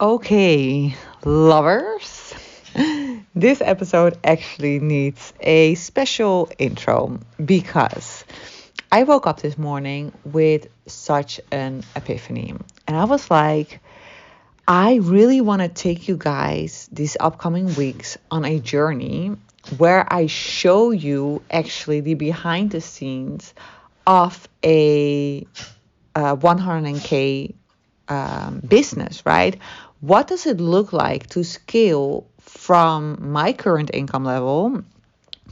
Okay, lovers. This episode actually needs a special intro because I woke up this morning with such an epiphany. And I was like, I really want to take you guys these upcoming weeks on a journey where I show you actually the behind the scenes of a 100K business, right? What does it look like to scale from my current income level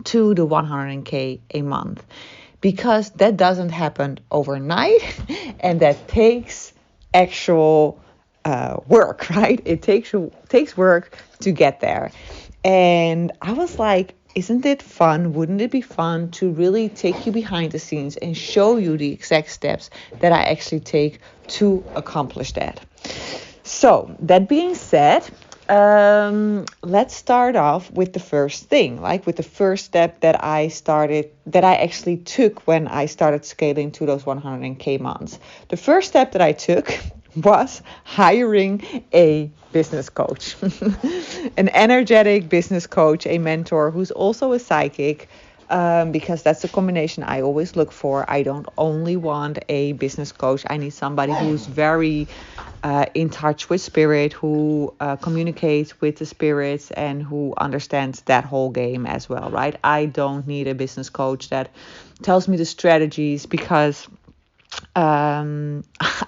to the 100K a month? Because that doesn't happen overnight and that takes actual work, right? It takes work to get there. And I was like, isn't it fun? Wouldn't it be fun to really take you behind the scenes and show you the exact steps that I actually take to accomplish that? So, that being said, let's start off with the first thing, like with the first step that I actually took when I started scaling to those 100K months. The first step that I took was hiring a business coach, an energetic business coach, a mentor who's also a psychic. Because that's the combination I always look for. I don't only want a business coach. I need somebody who's very in touch with spirit, who communicates with the spirits, and who understands that whole game as well, right? I don't need a business coach that tells me the strategies because I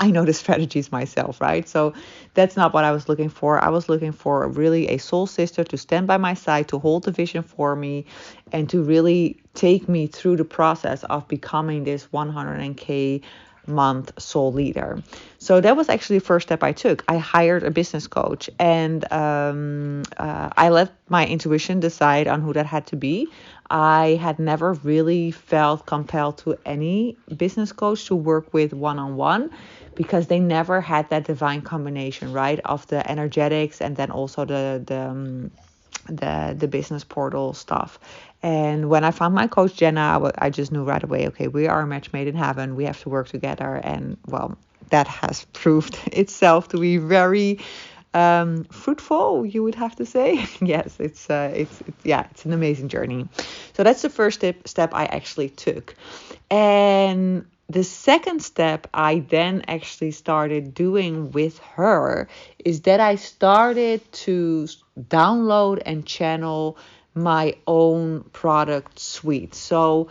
know the strategies myself, right? So that's not what I was looking for. I was looking for really a soul sister to stand by my side, to hold the vision for me, and to really take me through the process of becoming this 100K month soul leader. So that was actually the first step I took. I hired a business coach, and I let my intuition decide on who that had to be. I had never really felt compelled to any business coach to work with one-on-one because they never had that divine combination, right, of the energetics and then also the business portal stuff. And when I found my coach Jenna, I just knew right away, okay, we are a match made in heaven. We have to work together. And well, that has proved itself to be very fruitful, you would have to say. Yes, it's an amazing journey. So that's the first step I actually took. And the second step I then actually started doing with her is that I started to download and channel my own product suite. So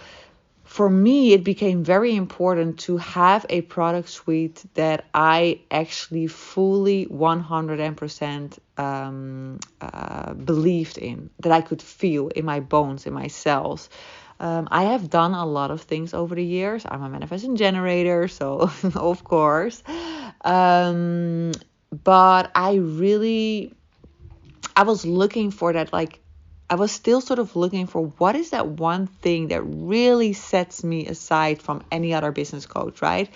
for me, it became very important to have a product suite that I actually fully 100% believed in, that I could feel in my bones, in my cells. I have done a lot of things over the years. I'm a manifesting generator, so of course. But I was looking for that, like, I was still sort of looking for what is that one thing that really sets me aside from any other business coach, right?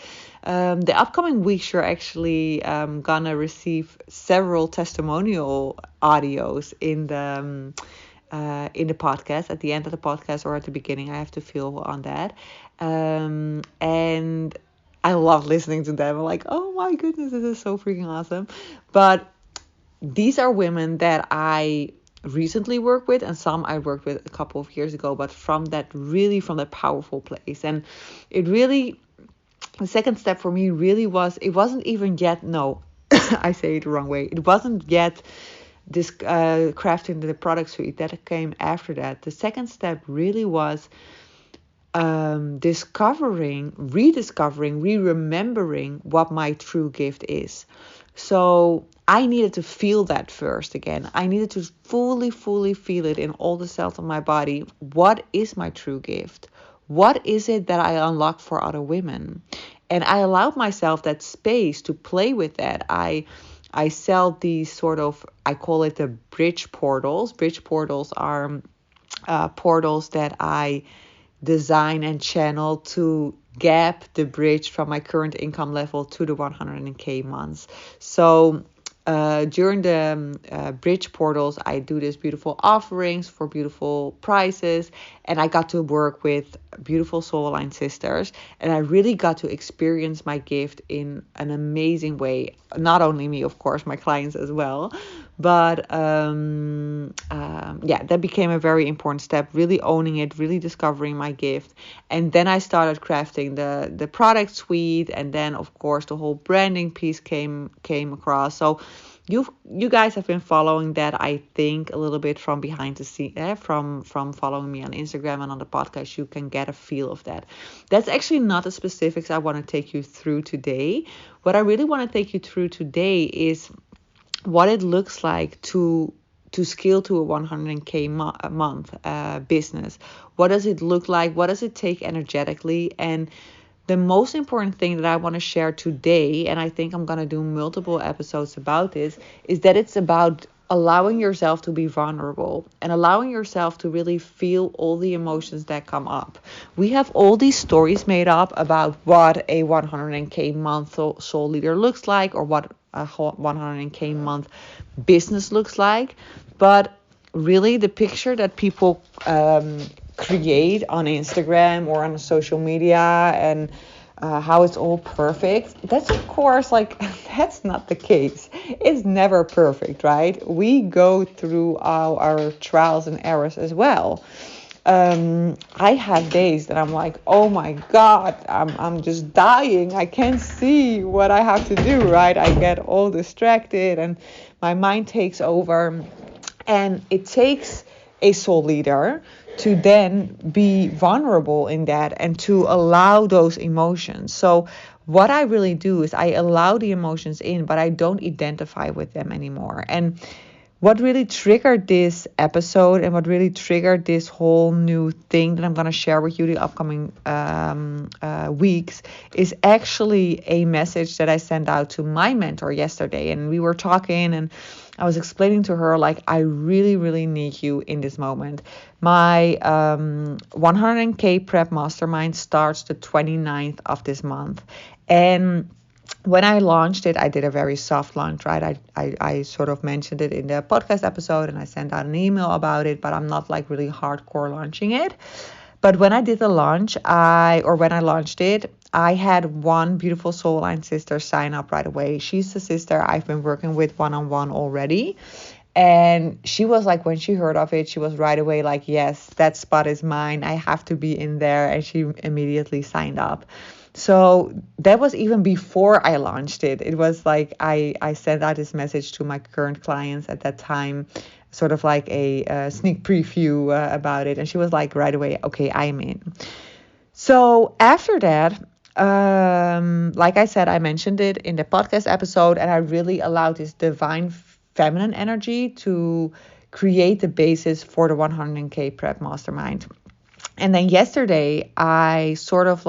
The upcoming weeks, you're actually gonna receive several testimonial audios in the podcast, at the end of the podcast or at the beginning. I have to feel on that. And I love listening to them. I'm like, oh my goodness, this is so freaking awesome. But these are women that I recently worked with, and some I worked with a couple of years ago, but from that powerful place. And the second step for me really was, it wasn't even yet, no, I say it the wrong way. It wasn't yet this crafting the product suite that came after that. The second step really was rediscovering, re-remembering what my true gift is. So I needed to feel that first again. I needed to fully feel it in all the cells of my body. What is my true gift? What is it that I unlock for other women? And I allowed myself that space to play with that. I sell these sort of, I call it the bridge portals. Bridge portals are portals that I design and channel to gap the bridge from my current income level to the 100K months. So during the bridge portals, I do these beautiful offerings for beautiful prices, and I got to work with beautiful soul aligned sisters, and I really got to experience my gift in an amazing way. Not only me, of course, my clients as well, but yeah, that became a very important step. Really owning it, really discovering my gift, and then I started crafting the product suite, and then of course the whole branding piece came across. So you guys have been following that, I think, a little bit from behind the scene, from following me on Instagram and on the podcast. You can get a feel of that. That's actually not the specifics I want to take you through today. What I really want to take you through today is what it looks like to scale to a 100K a month business. What does it look like? What does it take energetically? And the most important thing that I want to share today, and I think I'm going to do multiple episodes about this, is that it's about allowing yourself to be vulnerable and allowing yourself to really feel all the emotions that come up. We have all these stories made up about what a 100K month soul leader looks like, or what a 100K month business looks like. But really, the picture that people create on Instagram or on social media, and how it's all perfect, that's of course that's not the case. It's never perfect, right? We go through our trials and errors as well. I have days that I'm like, oh my God, I'm just dying. I can't see what I have to do, right? I get all distracted and my mind takes over. And it takes a soul leader to then be vulnerable in that and to allow those emotions. So what I really do is I allow the emotions in, but I don't identify with them anymore. And what really triggered this episode and what really triggered this whole new thing that I'm going to share with you the upcoming weeks is actually a message that I sent out to my mentor yesterday. And we were talking and I was explaining to her, like, I really, really need you in this moment. My 100K prep mastermind starts the 29th of this month. And when I launched it, I did a very soft launch, right? I sort of mentioned it in the podcast episode and I sent out an email about it, but I'm not like really hardcore launching it. But when I did the launch, when I launched it, I had one beautiful soul line sister sign up right away. She's a sister I've been working with one-on-one already. And she was like, when she heard of it, she was right away like, yes, that spot is mine. I have to be in there. And she immediately signed up. So that was even before I launched it. It was like I sent out this message to my current clients at that time, sort of like a sneak preview about it. And she was like right away, okay, I am in. So after that, like I said, I mentioned it in the podcast episode, and I really allowed this divine feminine energy to create the basis for the 100K prep mastermind. And then yesterday, I sort of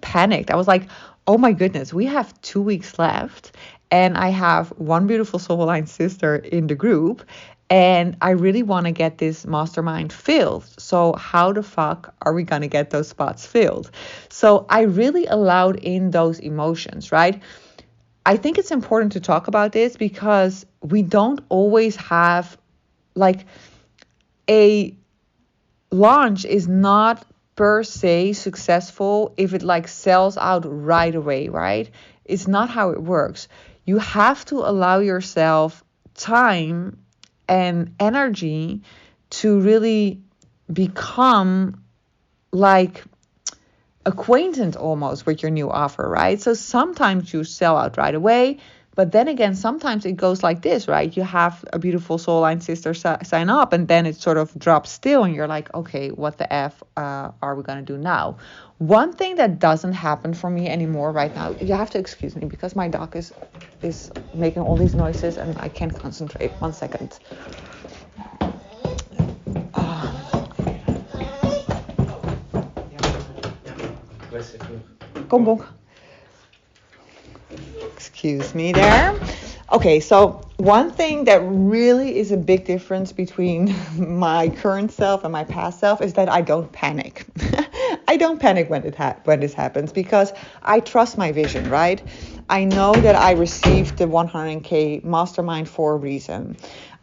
panicked. I was like, oh my goodness, we have 2 weeks left. And I have one beautiful soul aligned sister in the group. And I really want to get this mastermind filled. So how the fuck are we going to get those spots filled? So I really allowed in those emotions, right? I think it's important to talk about this because we don't always have like a launch is not per se successful if it like sells out right away, right? It's not how it works. You have to allow yourself time and energy to really become like acquainted almost with your new offer, right? So sometimes you sell out right away, but then again, sometimes it goes like this, right? You have a beautiful soul line sister sign up and then it sort of drops still and you're like, okay, what the F are we going to do now? One thing that doesn't happen for me anymore right now, you have to excuse me because my dog is making all these noises and I can't concentrate. 1 second. Kom, Bonk. Excuse me there. Okay, so one thing that really is a big difference between my current self and my past self is that I don't panic. I don't panic when this happens because I trust my vision, right? I know that I received the 100K mastermind for a reason.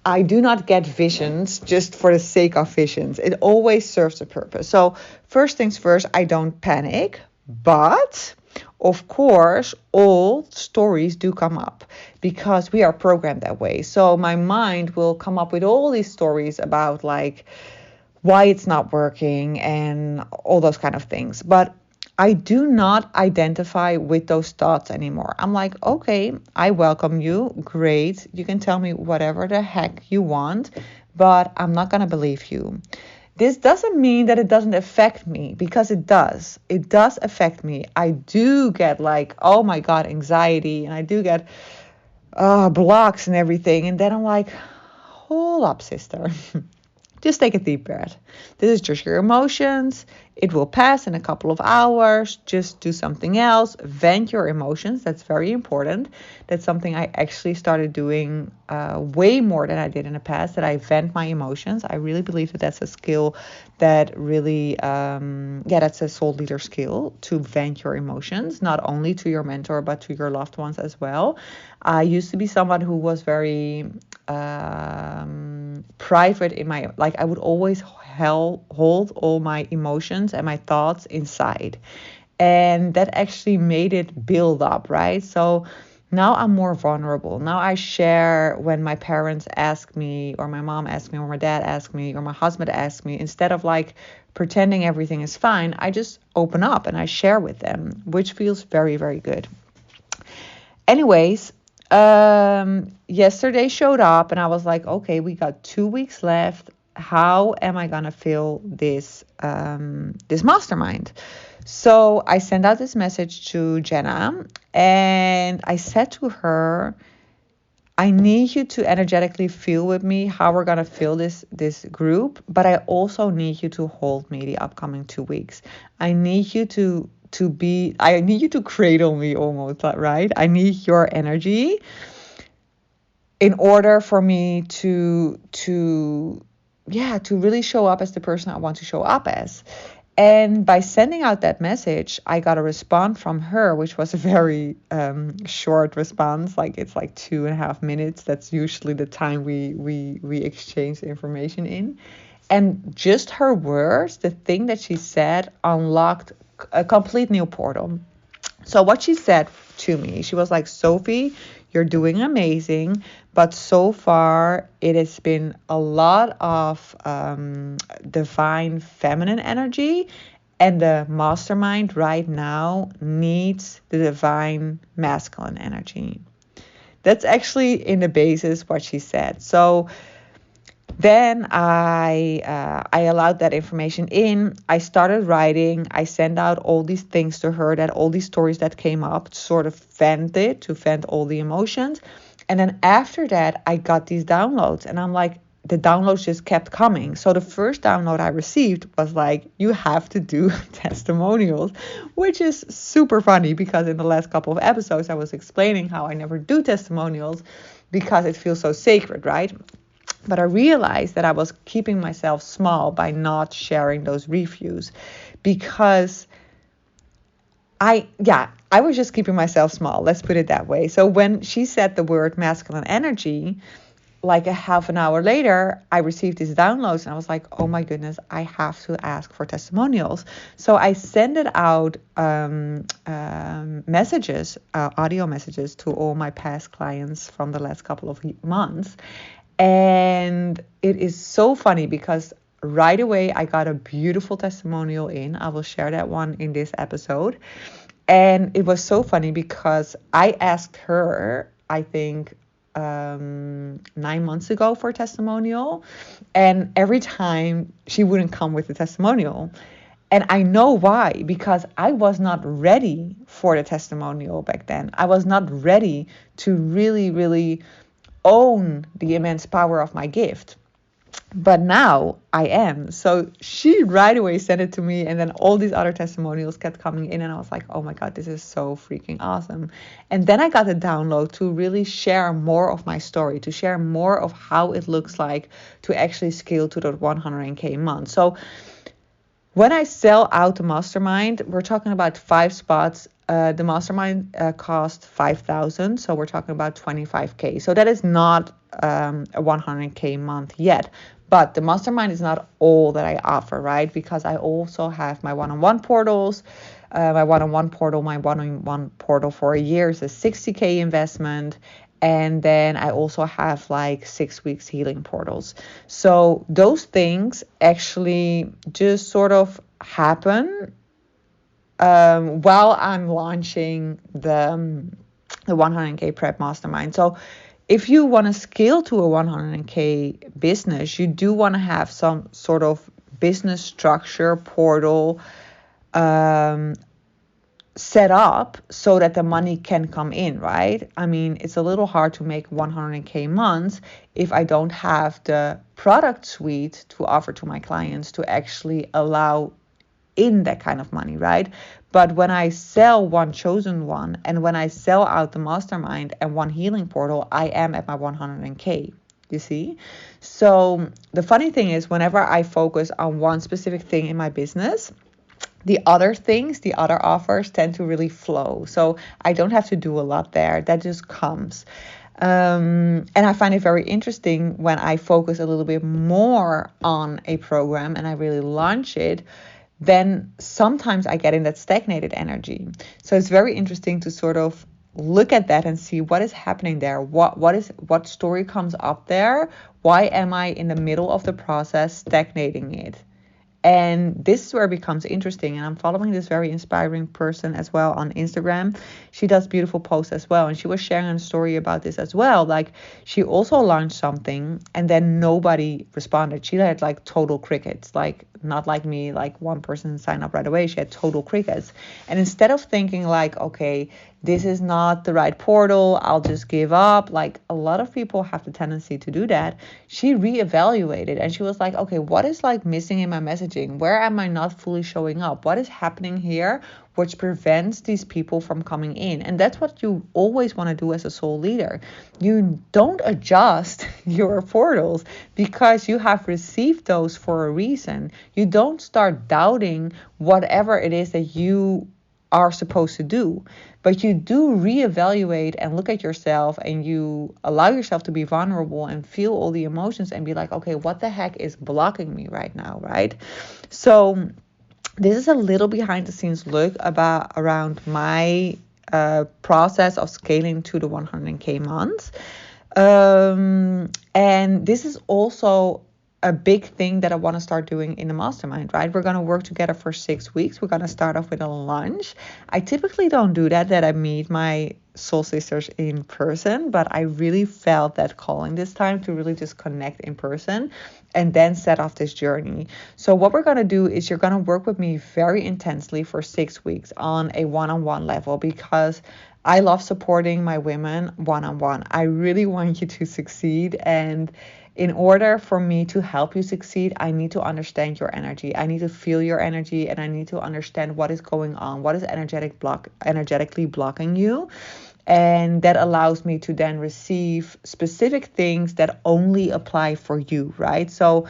I do not get visions just for the sake of visions. It always serves a purpose. So first things first, I don't panic, but of course, all stories do come up because we are programmed that way. So my mind will come up with all these stories about like why it's not working and all those kind of things. But I do not identify with those thoughts anymore. I'm like, okay, I welcome you. Great. You can tell me whatever the heck you want, but I'm not going to believe you. This doesn't mean that it doesn't affect me, because it does. It does affect me. I do get like, oh my God, anxiety, and I do get blocks and everything. And then I'm like, hold up, sister. Just take a deep breath. This is just your emotions. It will pass in a couple of hours. Just do something else. Vent your emotions. That's very important. That's something I actually started doing way more than I did in the past, that I vent my emotions. I really believe that that's a skill that really, that's a soul leader skill, to vent your emotions, not only to your mentor, but to your loved ones as well. I used to be someone who was very private in my, like, I would always hold all my emotions and my thoughts inside, and that actually made it build up, right? So now I'm more vulnerable. Now I share when my parents ask me, or my mom asks me, or my dad asks me, or my husband asks me. Instead of like pretending everything is fine, I just open up and I share with them, which feels very, very good. Anyways, yesterday showed up and I was like, okay, we got 2 weeks left. How am I gonna fill this this mastermind? So I sent out this message to Jenna and I said to her, I need you to energetically feel with me how we're gonna fill this group, but I also need you to hold me the upcoming 2 weeks. I need you to I need you to cradle me almost, right? I need your energy in order for me to really show up as the person I want to show up as. And by sending out that message, I got a response from her, which was a very short response. Like, it's like 2.5 minutes. That's usually the time we exchange information in. And just her words, the thing that she said, unlocked a complete new portal. So what she said to me, she was like, Sophie, you're doing amazing, but so far it has been a lot of divine feminine energy, and the mastermind right now needs the divine masculine energy. That's actually in the basis what she said. So then I allowed that information in. I started writing. I sent out all these things to her, that all these stories that came up, to sort of vent all the emotions. And then after that, I got these downloads, and I'm like, the downloads just kept coming. So the first download I received was like, you have to do testimonials, which is super funny because in the last couple of episodes, I was explaining how I never do testimonials because it feels so sacred, right? But I realized that I was keeping myself small by not sharing those reviews, because I was just keeping myself small. Let's put it that way. So when she said the word masculine energy, like a half an hour later, I received these downloads and I was like, oh my goodness, I have to ask for testimonials. So I sent it out messages, audio messages, to all my past clients from the last couple of months. And it is so funny because right away I got a beautiful testimonial in. I will share that one in this episode. And it was so funny because I asked her, I think 9 months ago, for a testimonial, and every time she wouldn't come with a testimonial. And I know why, because I was not ready for the testimonial back then. I was not ready to really, really own the immense power of my gift. But now I am. So she right away sent it to me, and then all these other testimonials kept coming in, and I was like, oh my God, this is so freaking awesome. And then I got a download to really share more of my story, to share more of how it looks like to actually scale to that 100K month. So When I sell out the mastermind, we're talking about 5 spots. The mastermind cost 5,000, so we're talking about 25K. So that is not a 100K month yet. But the mastermind is not all that I offer, right? Because I also have my one-on-one portals. My one-on-one portal for a year is a 60K investment. And then I also have like 6 weeks healing portals. So those things actually just sort of happen while I'm launching the 100K prep mastermind. So if you want to scale to a 100K business, you do want to have some sort of business structure portal set up so that the money can come in, right? I mean, it's a little hard to make 100K months if I don't have the product suite to offer to my clients to actually allow in that kind of money, right? But when I sell one chosen one and when I sell out the mastermind and one healing portal, I am at my 100K. You see? So the funny thing is, whenever I focus on one specific thing in my business, the other things, the other offers tend to really flow. So I don't have to do a lot there. That just comes. And I find it very interesting when I focus a little bit more on a program and I really launch it, then sometimes I get in that stagnated energy. So it's very interesting to sort of look at that and see what is happening there. What story comes up there? Why am I in the middle of the process stagnating it? And this is where it becomes interesting. And I'm following this very inspiring person as well on Instagram. She does beautiful posts as well. And she was sharing a story about this as well. Like, she also launched something and then nobody responded. She had like total crickets, like not like me, like one person signed up right away. She had total crickets. And instead of thinking like, okay, this is not the right portal, I'll just give up. Like, a lot of people have the tendency to do that. She reevaluated and she was like, okay, what is like missing in my messaging? Where am I not fully showing up? What is happening here which prevents these people from coming in? And that's what you always want to do as a soul leader. You don't adjust your portals because you have received those for a reason. You don't start doubting whatever it is that you are supposed to do, but you do reevaluate and look at yourself and you allow yourself to be vulnerable and feel all the emotions and be like, okay, what the heck is blocking me right now, right? So this is a little behind the scenes look around my process of scaling to the 100K months. And this is also a big thing that I want to start doing in the mastermind, right? We're going to work together for 6 weeks. We're going to start off with a lunch. I typically don't do that I meet my soul sisters in person, but I really felt that calling this time to really just connect in person and then set off this journey. So what we're going to do is you're going to work with me very intensely for 6 weeks on a one-on-one level, because I love supporting my women one-on-one. I really want you to succeed, and in order for me to help you succeed, I need to understand your energy. I need to feel your energy, and I need to understand what is going on, what is energetically blocking you. And that allows me to then receive specific things that only apply for you, right? So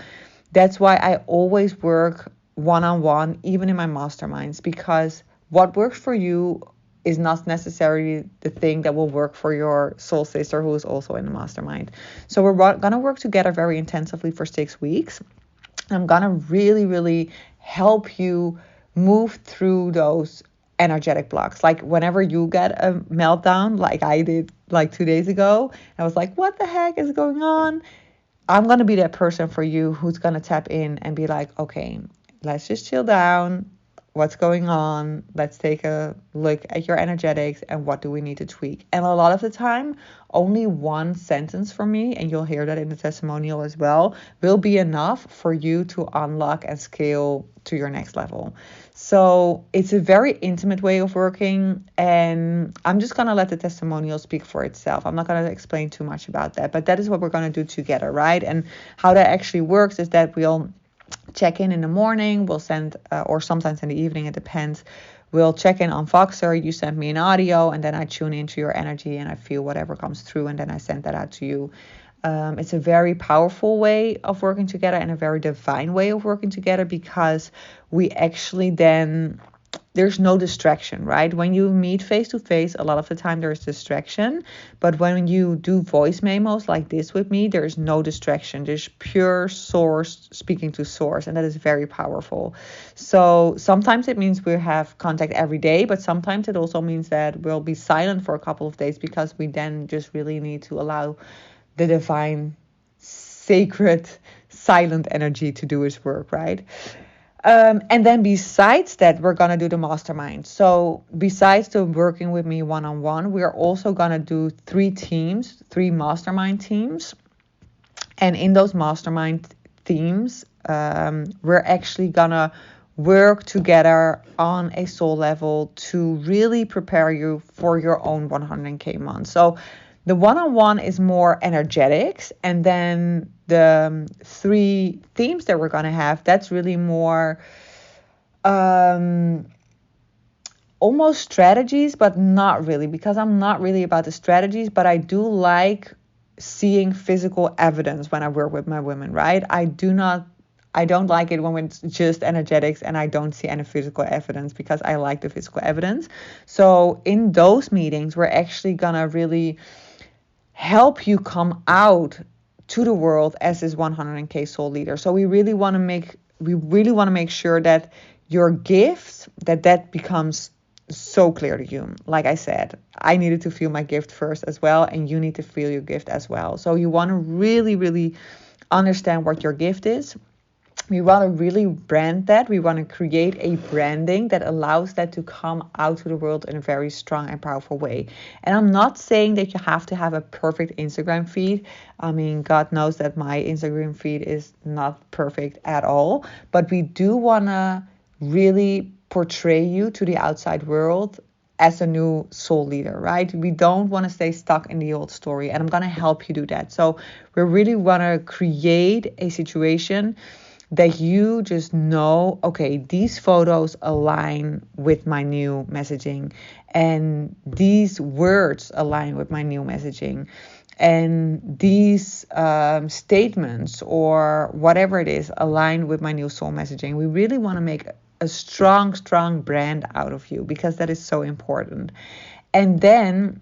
that's why I always work one-on-one, even in my masterminds, because what works for you is not necessarily the thing that will work for your soul sister who is also in the mastermind. So we're going to work together very intensively for 6 weeks. I'm going to really, really help you move through those energetic blocks. Like, whenever you get a meltdown, like I did like 2 days ago, I was like, what the heck is going on? I'm going to be that person for you who's going to tap in and be like, okay, let's just chill down. What's going on? Let's take a look at your energetics and what do we need to tweak. And a lot of the time, only one sentence from me, and you'll hear that in the testimonial as well, will be enough for you to unlock and scale to your next level. So it's a very intimate way of working, and I'm just going to let the testimonial speak for itself. I'm not going to explain too much about that, but that is what we're going to do together, right? And how that actually works is that we'll check in the morning, we'll send, or sometimes in the evening, it depends. We'll check in on Voxer, you send me an audio, and then I tune into your energy and I feel whatever comes through, and then I send that out to you. It's a very powerful way of working together and a very divine way of working together, because we actually then, there's no distraction, right? When you meet face to face, a lot of the time there's distraction. But when you do voice memos like this with me, there's no distraction. There's pure source speaking to source. And that is very powerful. So sometimes it means we have contact every day, but sometimes it also means that we'll be silent for a couple of days, because we then just really need to allow the divine, sacred, silent energy to do its work, right? And then besides that, we're going to do the mastermind. So besides the working with me one-on-one, we're also going to do 3 mastermind teams. And in those mastermind teams, we're actually going to work together on a soul level to really prepare you for your own 100K month. So the one-on-one is more energetics, and then the 3 themes that we're going to have, that's really more almost strategies, but not really, because I'm not really about the strategies, but I do like seeing physical evidence when I work with my women, right? I don't like it when it's just energetics and I don't see any physical evidence, because I like the physical evidence. So in those meetings, we're actually gonna really help you come out to the world as this 100K soul leader. So we really want to make sure that your gift, that becomes so clear to you. Like I said, I needed to feel my gift first as well, and you need to feel your gift as well. So you want to really, really understand what your gift is. We want to really brand that. We want to create a branding that allows that to come out to the world in a very strong and powerful way. And I'm not saying that you have to have a perfect Instagram feed. I mean, God knows that my Instagram feed is not perfect at all. But we do want to really portray you to the outside world as a new soul leader, right? We don't want to stay stuck in the old story. And I'm going to help you do that. So we really want to create a situation that you just know, okay, these photos align with my new messaging, and these words align with my new messaging, and these statements or whatever it is align with my new soul messaging. We really want to make a strong, strong brand out of you, because that is so important. And then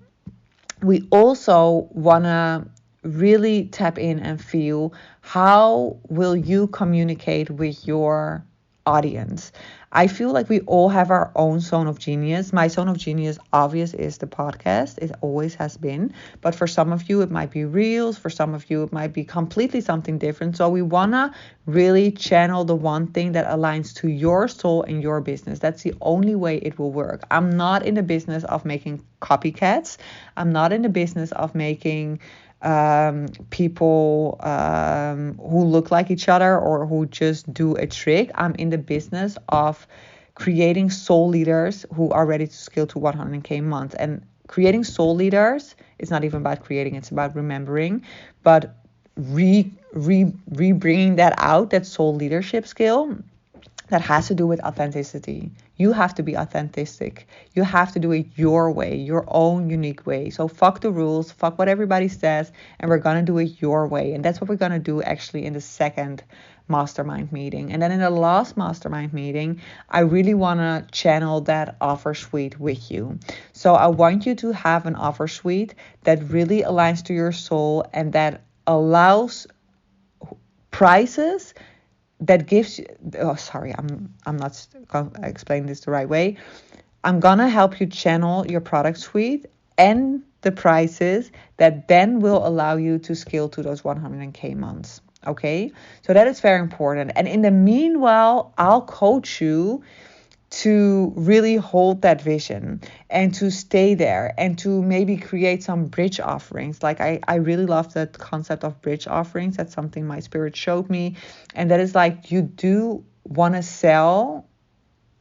we also want to really tap in and feel, how will you communicate with your audience? I feel like we all have our own zone of genius. My zone of genius, obvious, is the podcast. It always has been. But for some of you, it might be reels. For some of you, it might be completely something different. So we want to really channel the one thing that aligns to your soul and your business. That's the only way it will work. I'm not in the business of making copycats. I'm not in the business of making people who look like each other or who just do a trick. I'm in the business of creating soul leaders who are ready to scale to 100K a month. And creating soul leaders is not even about creating, it's about remembering, but bringing that out, that soul leadership skill. That has to do with authenticity. You have to be authentic. You have to do it your way, your own unique way. So fuck the rules, fuck what everybody says, and we're going to do it your way. And that's what we're going to do actually in the second mastermind meeting. And then in the last mastermind meeting, I really want to channel that offer suite with you. So I want you to have an offer suite that really aligns to your soul and that allows prices that gives you, I'm not going to explain this the right way. I'm going to help you channel your product suite and the prices that then will allow you to scale to those 100K months. Okay, so that is very important. And in the meanwhile, I'll coach you to really hold that vision and to stay there and to maybe create some bridge offerings. Like I really love that concept of bridge offerings. That's something my spirit showed me. And that is like, you do want to sell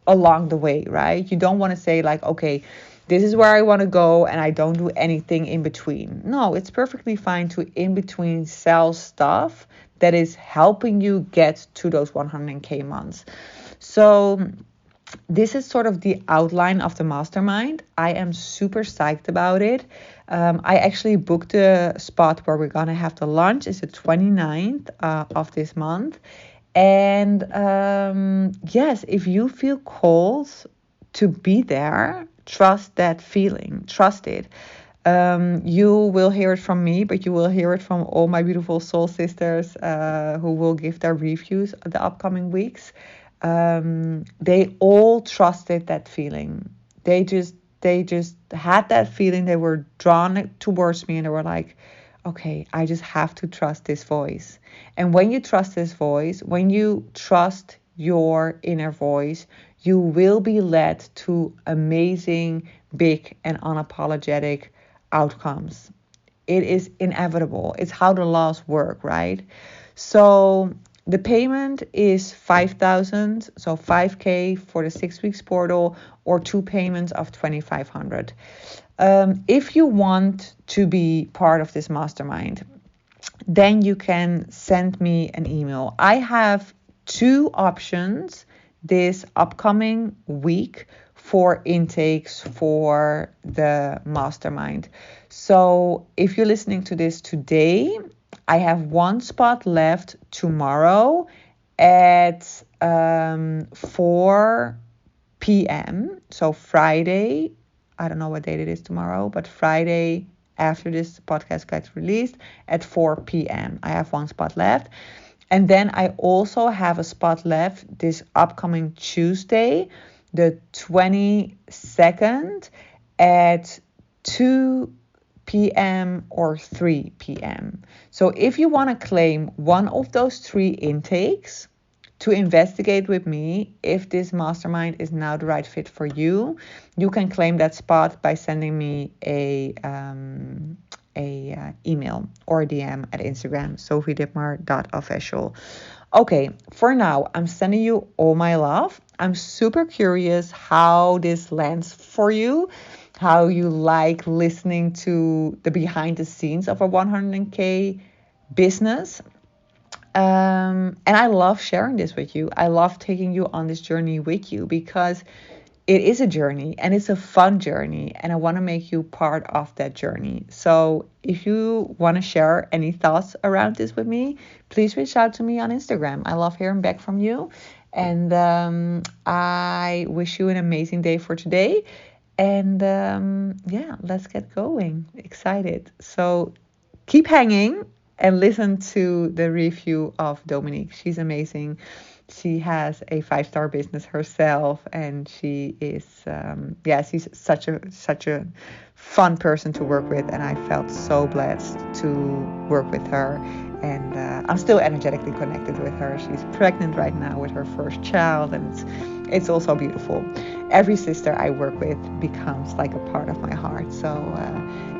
along the way, right? You don't want to say like, okay, this is where I want to go and I don't do anything in between. No, it's perfectly fine to in between sell stuff that is helping you get to those 100K months. So this is sort of the outline of the mastermind. I am super psyched about it. I actually booked a spot where we're going to have the lunch. It's the 29th of this month. And yes, if you feel called to be there, trust that feeling, trust it. You will hear it from me, but you will hear it from all my beautiful soul sisters who will give their reviews the upcoming weeks. They all trusted that feeling. They just had that feeling. They were drawn towards me and they were like, okay, I just have to trust this voice. And when you trust this voice, when you trust your inner voice, you will be led to amazing, big, and unapologetic outcomes. It is inevitable. It's how the laws work, right? So the payment is 5,000, so 5K for the 6 weeks portal, or 2 payments of 2,500. If you want to be part of this mastermind, then you can send me an email. I have 2 options this upcoming week for intakes for the mastermind. So if you're listening to this today, I have 1 spot left tomorrow at 4 p.m. So Friday, I don't know what date it is tomorrow, but Friday after this podcast gets released at 4 p.m. I have 1 spot left. And then I also have a spot left this upcoming Tuesday, the 22nd at 2 p.m. or 3 p.m. So if you want to claim one of those 3 intakes to investigate with me if this mastermind is now the right fit for you, you can claim that spot by sending me a email or a DM at Instagram, sophiedipmer.official. Okay, for now, I'm sending you all my love. I'm super curious how this lands for you, how you like listening to the behind the scenes of a 100K business. And I love sharing this with you. I love taking you on this journey with you because it is a journey and it's a fun journey. And I want to make you part of that journey. So if you want to share any thoughts around this with me, please reach out to me on Instagram. I love hearing back from you. And I wish you an amazing day for today. And yeah, let's get going. Excited. So keep hanging and listen to the review of Dominique. She's amazing. She has a 5-star business herself, and she is, she's such a fun person to work with, and I felt so blessed to work with her. And I'm still energetically connected with her. She's pregnant right now with her first child, and it's also beautiful. Every sister I work with becomes like a part of my heart. So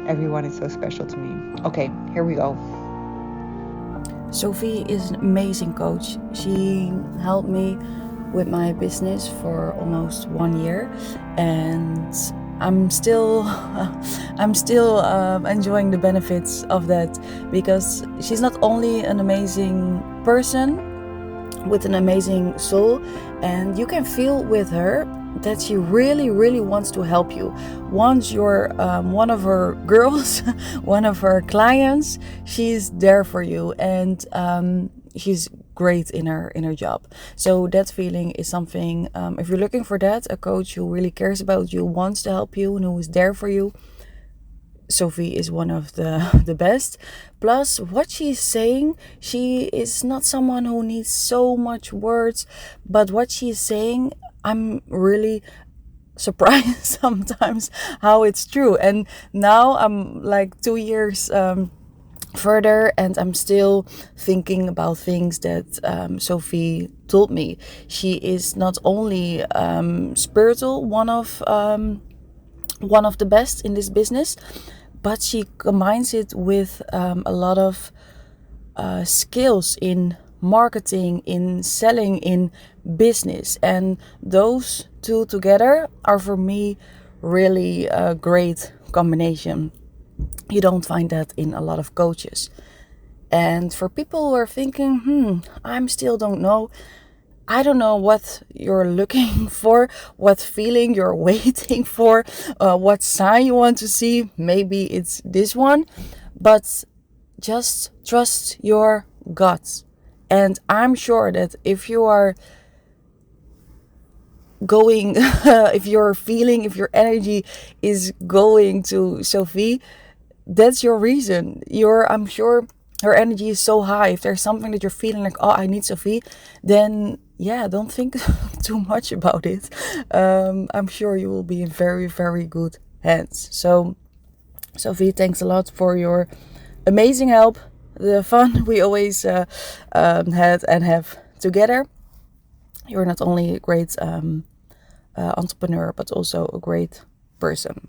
everyone is so special to me. Okay, here we go. Sophie is an amazing coach. She helped me with my business for almost 1 year, and I'm still enjoying the benefits of that, because she's not only an amazing person with an amazing soul, and you can feel with her that she really, really wants to help you. Once you're one of her girls, one of her clients, she's there for you, and she's great in her job. So that feeling is something, if you're looking for that, a coach who really cares about you, wants to help you, and who is there for you, Sophie is one of the best. Plus, what she's saying, she is not someone who needs so much words, but what she's saying, I'm really surprised sometimes how it's true. And now I'm like 2 years further, and I'm still thinking about things that Sophie told me. She is not only spiritual, one of the best in this business, but she combines it with a lot of skills in marketing, in selling, in business. And those 2 together are, for me, really a great combination. You don't find that in a lot of coaches. And for people who are thinking, I still don't know, I don't know what you're looking for, what feeling you're waiting for, what sign you want to see. Maybe it's this one, but just trust your gut. And I'm sure that if you are going, if you're feeling, if your energy is going to Sophie, that's your reason. I'm sure her energy is so high. If there's something that you're feeling like, oh, I need Sophie, then yeah, don't think too much about it. I'm sure you will be in very, very good hands. So, Sophie, thanks a lot for your amazing help, the fun we always had and have together. You're not only a great entrepreneur, but also a great person.